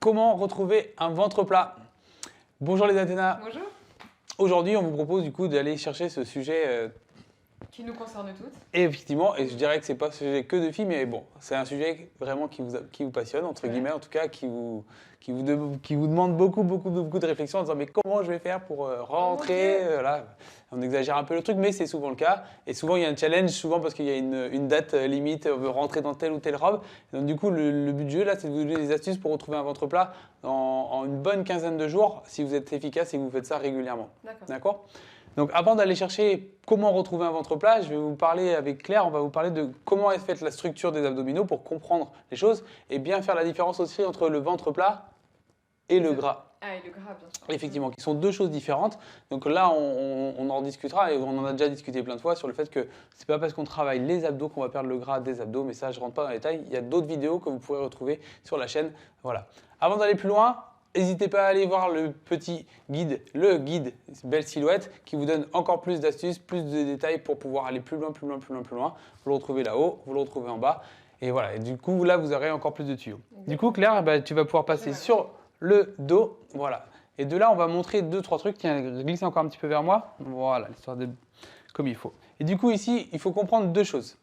Comment retrouver un ventre plat? Bonjour les Athéna. Bonjour. Aujourd'hui, on vous propose du coup d'aller chercher ce sujet Qui nous concerne toutes. et effectivement, et je dirais que c'est pas un sujet que de filles, mais bon, c'est un sujet vraiment qui vous passionne, entre Ouais. guillemets, en tout cas, qui vous demande beaucoup de réflexion en disant mais comment je vais faire pour rentrer, Dieu. voilà. On exagère un peu le truc, mais c'est souvent le cas. Et souvent, il y a un challenge, souvent parce qu'il y a une date limite, on veut rentrer dans telle ou telle robe. Et donc du coup, le but du jeu, là, c'est de vous donner des astuces pour retrouver un ventre plat en une bonne quinzaine de jours, si vous êtes efficace et que vous faites ça régulièrement. D'accord. D'accord? Donc avant d'aller chercher comment retrouver un ventre plat, je vais vous parler avec Claire, on va vous parler de comment est faite la structure des abdominaux pour comprendre les choses et bien faire la différence aussi entre le ventre plat et le gras. Ah, et le gras, bien sûr. Effectivement, qui sont deux choses différentes. Donc là, on en discutera et on en a déjà discuté plein de fois sur le fait que c'est pas parce qu'on travaille les abdos qu'on va perdre le gras des abdos, mais ça, je rentre pas dans les détails. Il y a d'autres vidéos que vous pourrez retrouver sur la chaîne. Voilà. Avant d'aller plus loin, n'hésitez pas à aller voir le petit guide, Belle Silhouette, qui vous donne encore plus d'astuces, plus de détails pour pouvoir aller plus loin. Vous le retrouvez là-haut, vous le retrouvez en bas. Et voilà, et du coup, là, vous aurez encore plus de tuyaux. Du coup, Claire, bah, tu vas pouvoir passer sur le dos. Voilà. Et de là, on va montrer 2-3 trucs. Tiens, glissez encore un petit peu vers moi. Voilà, l'histoire de comme il faut. Et du coup, ici, il faut comprendre deux choses.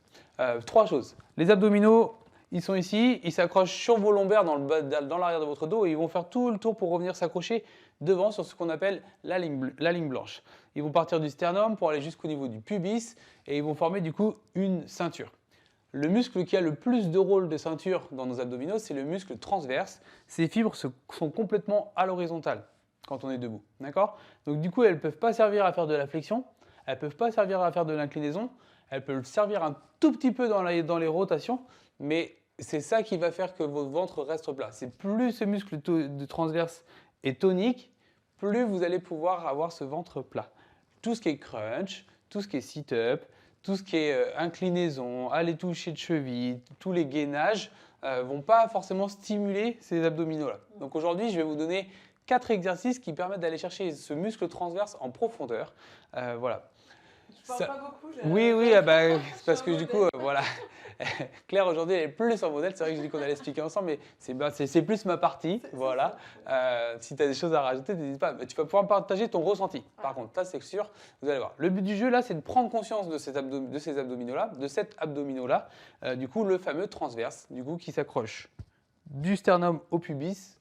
Trois choses. Les abdominaux, ils sont ici, ils s'accrochent sur vos lombaires dans l'arrière de votre dos et ils vont faire tout le tour pour revenir s'accrocher devant sur ce qu'on appelle la ligne blanche. Ils vont partir du sternum pour aller jusqu'au niveau du pubis et ils vont former du coup une ceinture. Le muscle qui a le plus de rôle de ceinture dans nos abdominaux, c'est le muscle transverse. Ces fibres sont complètement à l'horizontale quand on est debout. D'accord? Donc du coup, elles ne peuvent pas servir à faire de la flexion, elles ne peuvent pas servir à faire de l'inclinaison, elles peuvent servir un tout petit peu dans les rotations, mais c'est ça qui va faire que votre ventre reste plat. C'est plus ce muscle de transverse est tonique, plus vous allez pouvoir avoir ce ventre plat. Tout ce qui est crunch, tout ce qui est sit-up, tout ce qui est inclinaison, aller toucher de cheville, tous les gainages vont pas forcément stimuler ces abdominaux-là. Donc aujourd'hui, je vais vous donner 4 exercices qui permettent d'aller chercher ce muscle transverse en profondeur. Voilà. Tu parles pas beaucoup. Oui, c'est parce que du coup, voilà. Claire, aujourd'hui, elle est plus en modèle. C'est vrai que je dis qu'on allait expliquer ensemble, mais c'est plus ma partie. Voilà. Si tu as des choses à rajouter, n'hésite pas. Mais tu vas pouvoir partager ton ressenti. Par contre, ça, c'est sûr, vous allez voir. Le but du jeu, là, c'est de prendre conscience de ces abdominaux-là, de cet abdominaux-là. Du coup, le fameux transverse, du coup, qui s'accroche du sternum au pubis,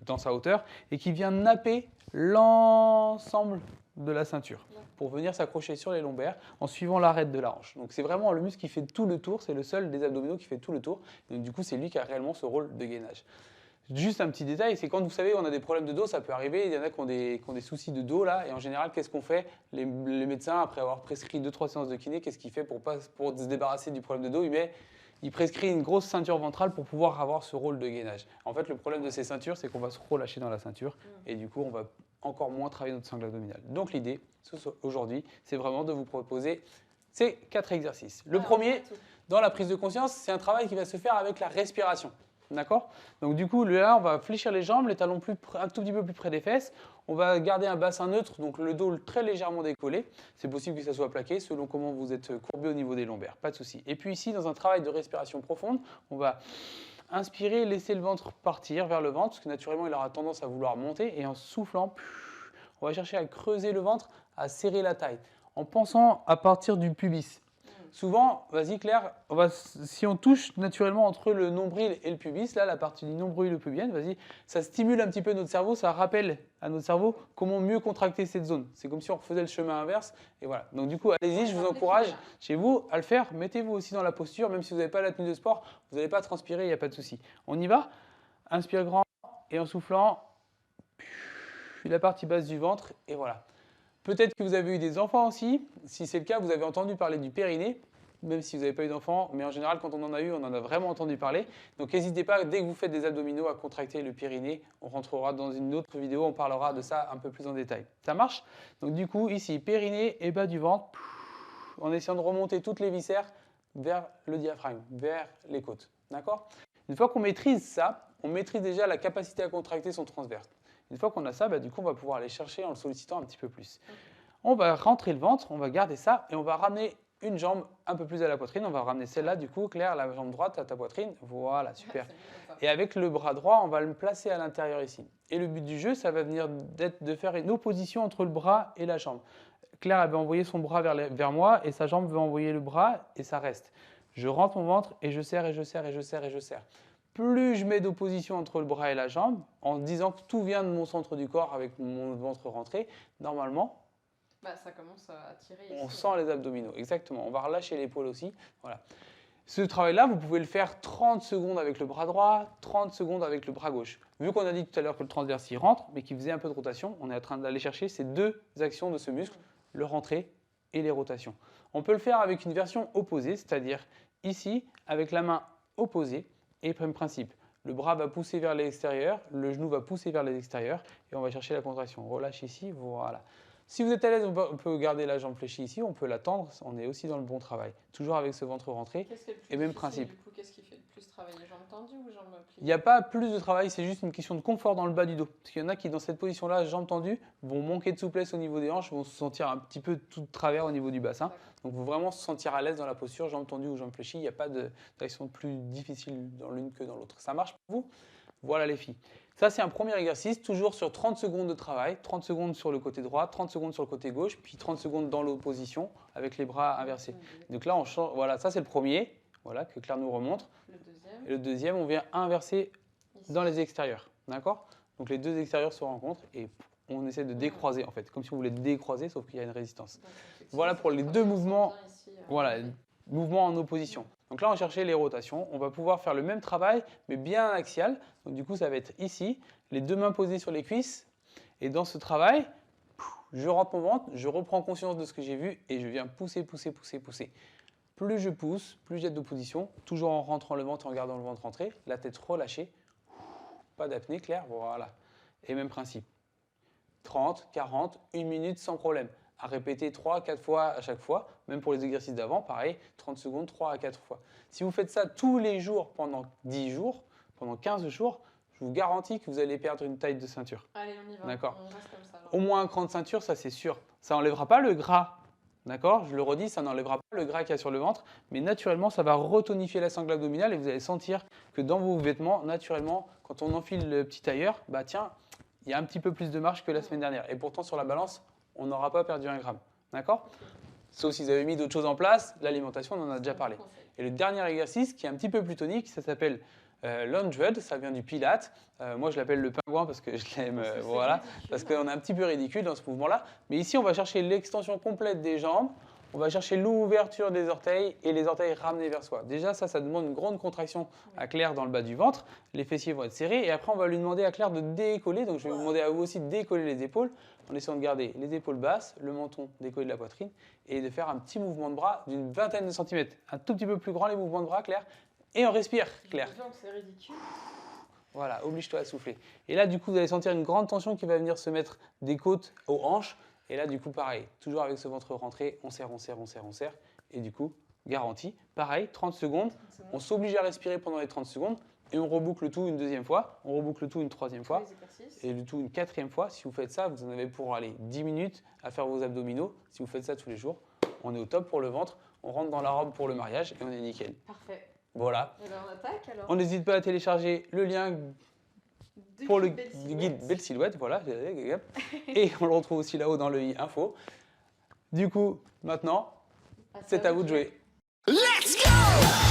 dans sa hauteur, et qui vient napper l'ensemble de la ceinture pour venir s'accrocher sur les lombaires en suivant l'arête de la hanche. Donc c'est vraiment le muscle qui fait tout le tour, c'est le seul des abdominaux qui fait tout le tour. Donc du coup, c'est lui qui a réellement ce rôle de gainage. Juste un petit détail, c'est quand vous savez on a des problèmes de dos, ça peut arriver, il y en a qui ont des soucis de dos là, et en général, qu'est-ce qu'on fait les médecins, après avoir prescrit 2-3 séances de kiné, qu'est-ce qu'il fait pour se débarrasser du problème de dos? Il prescrit une grosse ceinture ventrale pour pouvoir avoir ce rôle de gainage. En fait, le problème de ces ceintures, c'est qu'on va se relâcher dans la ceinture et du coup, on va encore moins travailler notre sangle abdominale. Donc l'idée, aujourd'hui, c'est vraiment de vous proposer ces 4 exercices. Le premier, dans la prise de conscience, c'est un travail qui va se faire avec la respiration. D'accord? Donc du coup, là, on va fléchir les jambes, les talons un tout petit peu plus près des fesses. On va garder un bassin neutre, donc le dos très légèrement décollé. C'est possible que ça soit plaqué selon comment vous êtes courbé au niveau des lombaires, pas de souci. Et puis ici, dans un travail de respiration profonde, on va inspirer, laisser le ventre partir vers le ventre, parce que naturellement, il aura tendance à vouloir monter. Et en soufflant, on va chercher à creuser le ventre, à serrer la taille, en pensant à partir du pubis. Souvent, vas-y Claire, si on touche naturellement entre le nombril et le pubis, là, la partie du nombril pubienne, vas-y, ça stimule un petit peu notre cerveau, ça rappelle à notre cerveau comment mieux contracter cette zone. C'est comme si on refaisait le chemin inverse, et voilà. Donc du coup, allez-y, je vous encourage chez vous à le faire. Mettez-vous aussi dans la posture, même si vous n'avez pas la tenue de sport, vous n'allez pas transpirer, il n'y a pas de souci. On y va? Inspire grand, et en soufflant, la partie basse du ventre, et voilà. Peut-être que vous avez eu des enfants aussi. Si c'est le cas, vous avez entendu parler du périnée, même si vous n'avez pas eu d'enfants. Mais en général, quand on en a eu, on en a vraiment entendu parler. Donc n'hésitez pas, dès que vous faites des abdominaux, à contracter le périnée. On rentrera dans une autre vidéo, on parlera de ça un peu plus en détail. Ça marche? Donc du coup, ici, périnée et bas du ventre, en essayant de remonter toutes les viscères vers le diaphragme, vers les côtes. D'accord? Une fois qu'on maîtrise ça, on maîtrise déjà la capacité à contracter son transverse. Une fois qu'on a ça, du coup, on va pouvoir aller chercher en le sollicitant un petit peu plus. On va rentrer le ventre, on va garder ça et on va ramener une jambe un peu plus à la poitrine. On va ramener celle-là, du coup, Claire, la jambe droite à ta poitrine. Voilà, super. Et avec le bras droit, on va le placer à l'intérieur ici. Et le but du jeu, ça va venir de faire une opposition entre le bras et la jambe. Claire, elle va envoyer son bras vers moi et sa jambe va envoyer le bras et ça reste. Je rentre mon ventre et je serre et je serre et je serre et je serre. Plus je mets d'opposition entre le bras et la jambe, en disant que tout vient de mon centre du corps avec mon ventre rentré, normalement, ça commence à tirer ici. On sent les abdominaux, exactement. On va relâcher l'épaule aussi. Voilà. Ce travail-là, vous pouvez le faire 30 secondes avec le bras droit, 30 secondes avec le bras gauche. Vu qu'on a dit tout à l'heure que le transverse y rentre, mais qu'il faisait un peu de rotation, on est en train d'aller chercher ces deux actions de ce muscle, le rentré et les rotations. On peut le faire avec une version opposée, c'est-à-dire ici, avec la main opposée, et même principe. Le bras va pousser vers l'extérieur, le genou va pousser vers l'extérieur, et on va chercher la contraction. On relâche ici, voilà. Si vous êtes à l'aise, on peut garder la jambe fléchie ici, on peut la tendre, on est aussi dans le bon travail. Toujours avec ce ventre rentré, et même principe. Du coup, qu'est-ce qui fait le plus travailler, jambes tendues ou jambes pliées? Il n'y a pas plus de travail, c'est juste une question de confort dans le bas du dos. Parce qu'il y en a qui, dans cette position-là, jambes tendues, vont manquer de souplesse au niveau des hanches, vont se sentir un petit peu tout de travers au niveau du bassin. Donc, il faut vraiment se sentir à l'aise dans la posture, jambes tendues ou jambes fléchies. Il n'y a pas d'action plus difficile dans l'une que dans l'autre. Ça marche pour vous? Voilà les filles. Ça, c'est un premier exercice, toujours sur 30 secondes de travail, 30 secondes sur le côté droit, 30 secondes sur le côté gauche, puis 30 secondes dans l'opposition avec les bras inversés. Donc là, on change. Voilà, ça c'est le premier, voilà, que Claire nous remontre. Le deuxième. Et le deuxième, on vient inverser dans les extérieurs. D'accord? Donc les deux extérieurs se rencontrent et on essaie de décroiser en fait, comme si on voulait décroiser, sauf qu'il y a une résistance. Voilà pour les deux mouvements. Voilà, mouvements en opposition. Donc là, on cherchait les rotations. On va pouvoir faire le même travail, mais bien axial. Donc du coup, ça va être ici, les deux mains posées sur les cuisses. Et dans ce travail, je rentre mon ventre, je reprends conscience de ce que j'ai vu et je viens pousser, pousser, pousser, pousser. Plus je pousse, plus j'ai d'opposition, toujours en rentrant le ventre, en gardant le ventre rentré, la tête relâchée. Pas d'apnée, Claire, voilà. Et même principe. 30, 40, 1 minute sans problème. À répéter 3 à 4 fois à chaque fois, même pour les exercices d'avant, pareil, 30 secondes, 3 à 4 fois. Si vous faites ça tous les jours pendant 10 jours, pendant 15 jours, je vous garantis que vous allez perdre une taille de ceinture. Allez, on y va. D'accord. On reste comme ça, alors. Au moins un cran de ceinture, ça c'est sûr. Ça n'enlèvera pas le gras. D'accord? Je le redis, ça n'enlèvera pas le gras qu'il y a sur le ventre, mais naturellement, ça va retonifier la sangle abdominale et vous allez sentir que dans vos vêtements, naturellement, quand on enfile le petit tailleur, bah tiens, il y a un petit peu plus de marge que la semaine dernière. Et pourtant, sur la balance, on n'aura pas perdu 1 gramme. D'accord? Sauf si vous avez mis d'autres choses en place, l'alimentation, on en a déjà parlé. Et le dernier exercice, qui est un petit peu plus tonique, ça s'appelle l'Undred, ça vient du Pilate. Moi, je l'appelle le pingouin parce que je l'aime, voilà, parce qu'on est un petit peu ridicule dans ce mouvement-là. Mais ici, on va chercher l'extension complète des jambes, on va chercher l'ouverture des orteils et les orteils ramenés vers soi. Déjà, ça demande une grande contraction à Claire dans le bas du ventre. Les fessiers vont être serrés et après, on va lui demander à Claire de décoller. Donc, je vais vous demander à vous aussi de décoller les épaules en essayant de garder les épaules basses, le menton décollé de la poitrine et de faire un petit mouvement de bras d'une vingtaine de centimètres. Un tout petit peu plus grand les mouvements de bras, Claire. Et on respire, Claire. C'est ridicule. Voilà, oblige-toi à souffler. Et là, du coup, vous allez sentir une grande tension qui va venir se mettre des côtes aux hanches. Et là, du coup, pareil, toujours avec ce ventre rentré, on serre, on serre, on serre, on serre. Et du coup, garanti, pareil, 30 secondes. On s'oblige à respirer pendant les 30 secondes. Et on reboucle le tout une deuxième fois, on reboucle le tout une troisième fois. Et le tout une quatrième fois. Si vous faites ça, vous en avez pour aller 10 minutes à faire vos abdominaux. Si vous faites ça tous les jours, on est au top pour le ventre. On rentre dans la robe pour le mariage et on est nickel. Parfait. Voilà. Et ben on attaque alors. On n'hésite pas à télécharger le lien pour le guide Belle Silhouette, voilà. Et on le retrouve aussi là-haut dans le i info. Du coup, maintenant, c'est à vous de jouer. Let's go!